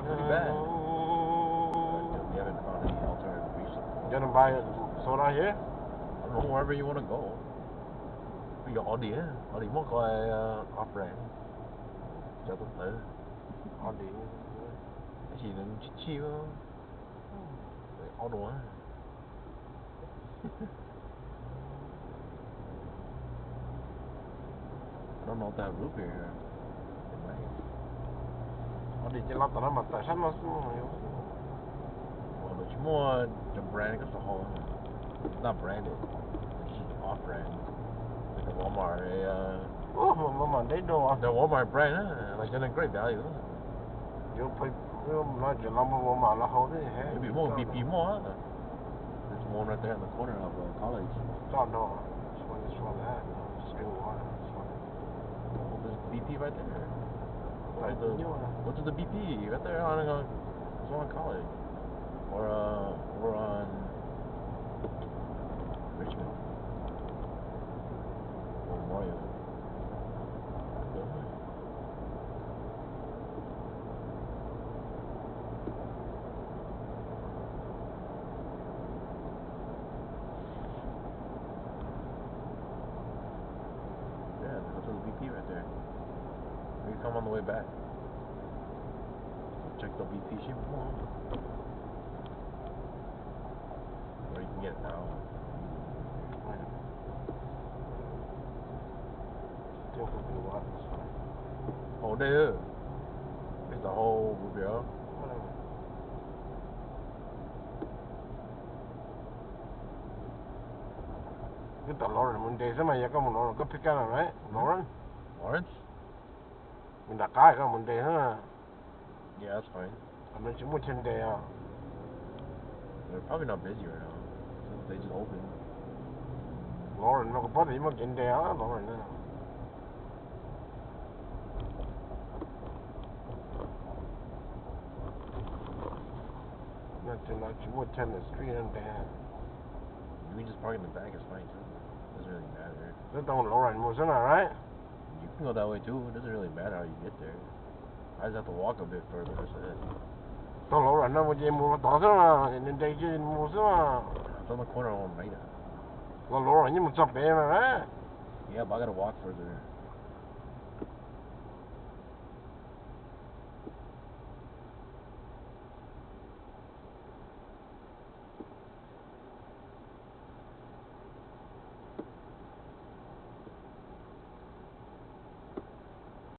Pretty bad. We haven't found any alternative beach. Gonna buy a soda here? I don't know, wherever you want to go. Bây giờ Audi á, Audi muốn coi off-brand. Cho tôi thử. Audi. Cái gì đừng chill. Auto á. I don't know if they have root beer here. It might. Audi chỉ lót tao nó mà tại sao nó Well, but you more the brand as a whole. It's not branded. It's just off-brand. Like a Walmart, Walmart, they do. The Walmart brand, like they're a great value. You pay, not your number Walmart, la hold it. Maybe more BP more. There's one right there in the corner of college. Oh no, it's one that. Still water. Well, there's BP right there. What's the BP right there on it's on college, or on Richmond, or Memorial. Yeah, that's the BP right there. We can come on the way back. Check the BP ship more. Or you can get it now. Still could be what? Oh, there. It's the whole Rubio. Cái tờ Lauren mình để xem mày có một Lauren có pick up right? Lauren? Lawrence? Mình đặt cái có mình để ha. Yeah, that's fine. Mình chỉ muốn trên để à. They're probably not busy right now. Since they just opened. Lauren nó có bắt gì mà trên để á, Lauren nữa. Not too much. You would tend to street and there. You can just park in the back, it's fine too. Doesn't really matter. This don't Lauren was in there, right? You can go that way too. It doesn't really matter how you get there. I just have to walk a bit further. That's it. Don't Lauren nó bây giờ mua tao sao mà, nên đây chứ mua sao mà. It's on the corner of Almeida. Lauren nhưng mà sắp về mà, right? Yeah, but I gotta walk further.